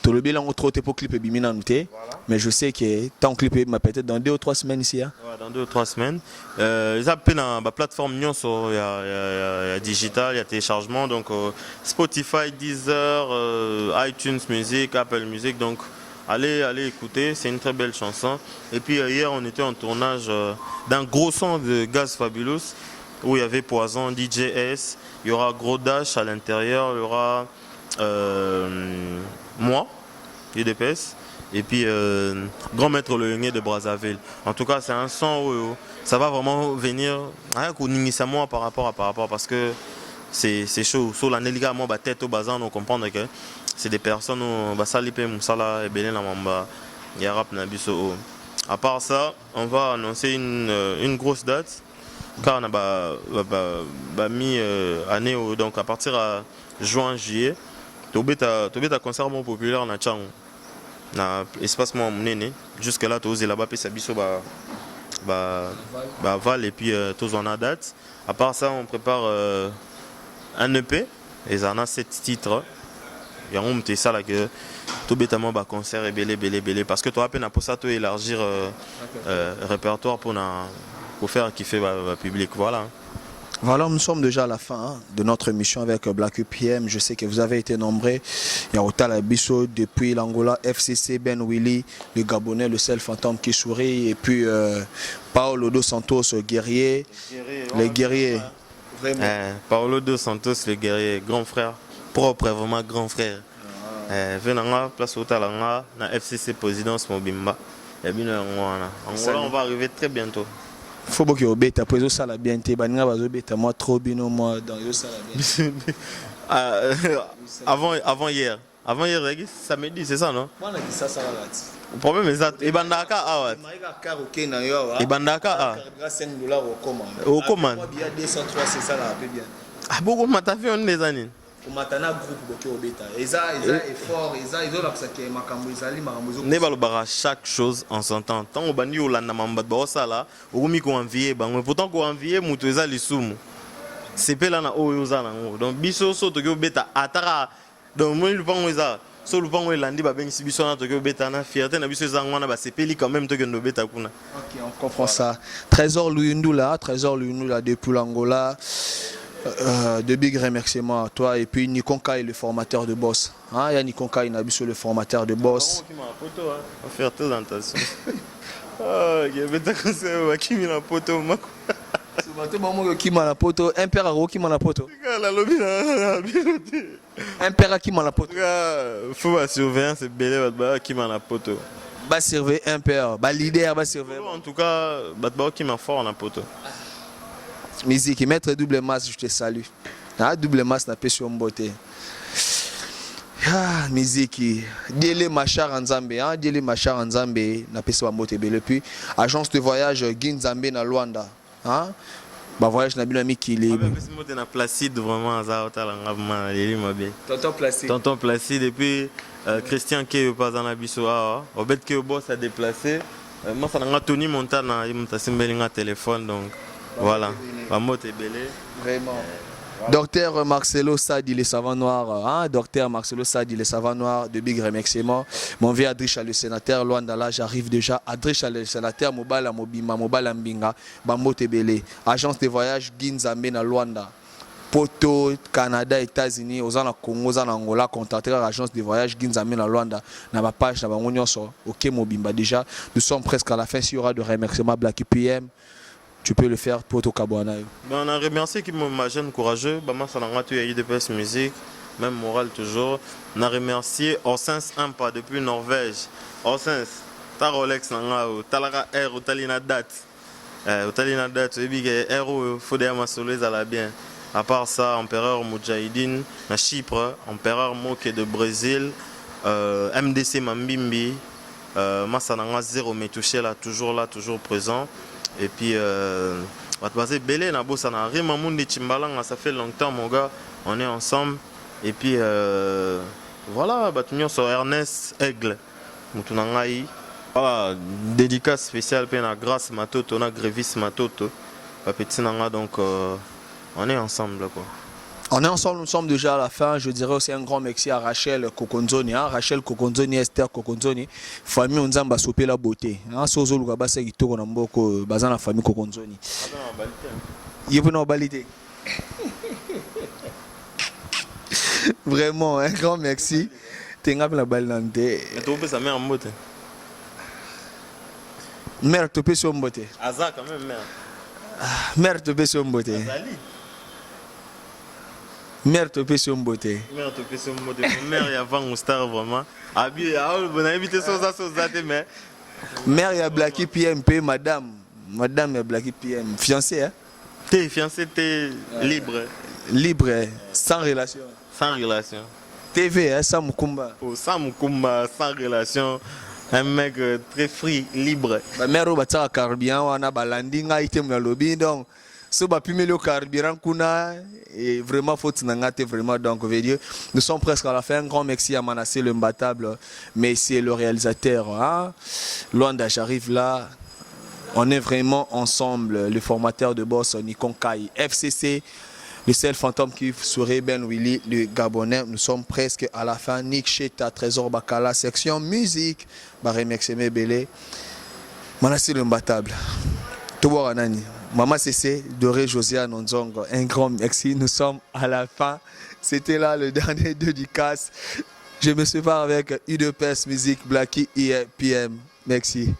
Tout le bilan trop pour clip et bimina noté. Mais je sais que tant clip m'a peut-être dans 2 ou 3 semaines ici. Hein? Ouais, dans 2 ou 3 semaines. Ils appellent dans la plateforme Nyon, il y a digital, il y a téléchargement. Donc Spotify, Deezer, iTunes Music, Apple Music. Donc allez écouter, c'est une très belle chanson. Et puis hier on était en tournage d'un gros son de Gaz Fabulous où il y avait Poison, DJS, il y aura Gros Dash à l'intérieur, il y aura moi, UDPS, et puis Grand Maître Le Yengé de Brazzaville. En tout cas, c'est un son où ça va vraiment venir moi par rapport parce que c'est chaud. Sur la Nelika, moi, tête au bazar, on comprend que c'est des personnes où Basalipe Moussala et Belén Lamamba, Yarap Nabiso. À part ça, on va annoncer une grosse date car on a mis année donc à partir de juin-juillet. Tobeta concert mon populaire na Tchang na espace mon nene jusque là tous là-bas puis ça biso val et puis tous on a date. À part ça on prépare un EP et ça a 7 titres. Et on me ça là que Tobeta mon concert est belé parce que toi à peine pour ça toi élargir répertoire pour faire kiffer le public voilà. Voilà, nous sommes déjà à la fin de notre émission avec Black PM. Je sais que vous avez été nombreux. Il y a Otal Abisso depuis l'Angola, FCC, Ben Willy, le Gabonais, le seul fantôme qui sourit, et puis Paolo Dos Santos, guerrier, les guerriers. Vraiment. Paolo Dos Santos, le guerrier, grand frère, propre, vraiment grand frère. Venanga, place Otalanga, na FCC présidence Mobimba. Et bien, on va arriver très bientôt. Faut que vous bêta pour ça la bien té baninga bazo bêta moi trop bino moi dans yo ça la bien. Avant hier samedi c'est ça non? Moi on a dit ça là. Le problème est ça ibandaka awa. Ibandaka $5 au commande. Au commande. Moi bien 203 c'est ça là bien. Ah beaucoup m'a fait on les années. Matana groupe bokyo beta. Eza effort, eza la que makambo ezali makambo. Ne balobara chaque chose en son temps. Tant au bandi olanda mamba ba osala, okomi ko envier bango. Pourtant ko envier mutu eza lisumu. C'est pe là na oyo za nango. Donc biso so to beta atara. Donc moi le pango eza so le pango elandi ba bengi biso na to beta na fierté na biso za ngwana ba sepeli quand même to no beta kuna. OK, on comprend ça. Trésor Luyundula depuis l'Angola. De big remerciements à toi et puis Nikonka est le formateur de Boss. Hein, il y a Nikonka Inabiso le formateur de Boss. On va faire tout attention. Ah, il y avait ta conseil qui m'a la poteau. Qui m'a la poteau, un père à qui m'a la poteau. Un père à qui m'a la poteau. Faut la surveillance c'est belé qui m'a la poteau. Ba surveiller un père, ba leader ba surveiller. En tout cas, qui m'a fort la poteau. Musique, maître double masse, je te salue. Double masse n'a pas sur beauté. Ah, musique. Délé Machar Nzambe, hein, Délé Machar Nzambe, na pesa ba moto ebele puis agence de voyage Ginzambe na Luanda, hein. Ba voyage na bino mikili. Parce que na Placide vraiment za otala ngabma leli mabe. Tonton Placide. Tonton Placide et puis Christian Keyo pas dans la biso ah. Obet que boss a déplacé. Moi ça nga Tony Montana, il m'a simbeli nga téléphone donc voilà. Ba moto ebele. Vraiment. Docteur Marcelo Sadi, les savants noirs, hein? Docteur Marcelo Sadi, les savants noirs, de big remerciements. Mon vieux Adricha le sénateur, loin là, j'arrive déjà. Adricha le sénateur, Mobala Mobima, Mobala Mbinga, Bambo Tebele, agence de voyage Ginzambe na Luanda. Poto, Canada, États-Unis, aux Congo, aux Angola, contacter l'agence de voyage Ginzambe na Luanda. Na ma page, na ma so, ok Mobimba déjà. Nous sommes presque à la fin, s'il y aura de remerciements Black PM. Tu peux le faire pour ton Kabouana. On a remercié qui m'a jeune courageux. Bah, moi, ça n'a pas eu IDPS musique, même moral toujours. On a remercié Orsens Impa depuis Norvège. Orsens, ta Rolex, ta Lara Air, ou Talina Date. Ou Talina Date, et puis Air, il faut dire que ça la bien. À part ça, Empereur Moudjahidine, na Chypre, Empereur Moke de Brésil, MDC Mambimbi. Moi, ça n'a zéro, mais touché là, toujours présent. Et puis, Belé, ça fait longtemps, mon gars, on est ensemble. Et puis, voilà, sur Ernest Aigle, voilà, dédicace spéciale, grâce Matoto, on a Grévis Matoto, donc on est ensemble, quoi. On est ensemble, nous sommes déjà à la fin. Je dirais aussi un grand merci à Rachel Kokonzoni, hein? Rachel Kokonzoni, Esther Kokonzoni, famille Onzamba Sopé la beauté. Hein? Sozo Lugabasa Gitoko Namboko, basant la famille Kokonzoni. Il est en balité. Vraiment, un grand merci. Tengap la balante. Mais tu peux sa mère en beauté. Mère, tu peux sur beauté. Aza quand même, mère. Mère, tu peux sur beauté. Mère te fait son beauté. Mère te fait son beauté. Mère, il y a Van Star vraiment. On a invité ça, mais. Mère, il y a Blacky PMP, madame. Madame, il y a Blacky PM. Fiancée, hein? T'es fiancé, t'es libre. Libre, sans relation. Sans relation. TV, hein, sans Mukumba. Oh, sans Mukumba, sans relation. Un mec très free, libre. Ma mère, on va faire un carburant, on a balanding, item dans le lobby, donc. Si on a pu le carburant et vraiment faut vraiment donc nous sommes presque à la fin. Un grand merci à Manassé le imbattable, mais c'est le réalisateur, hein? Luanda, j'arrive là, on est vraiment ensemble. Le formateur de boss Nikon Kai, FCC, le seul fantôme qui serait Ben Willy, le Gabonais. Nous sommes presque à la fin. Nick Cheta, Trésor Bakala, section musique, Baré Mexemé Belé, Manassé le imbattable. Tout Anani. Maman CC, Doré Josiane Nzongo, un grand merci. Nous sommes à la fin. C'était là le dernier dédicace. Je me sépare avec UDPS Musique, Blacky, PM. Merci.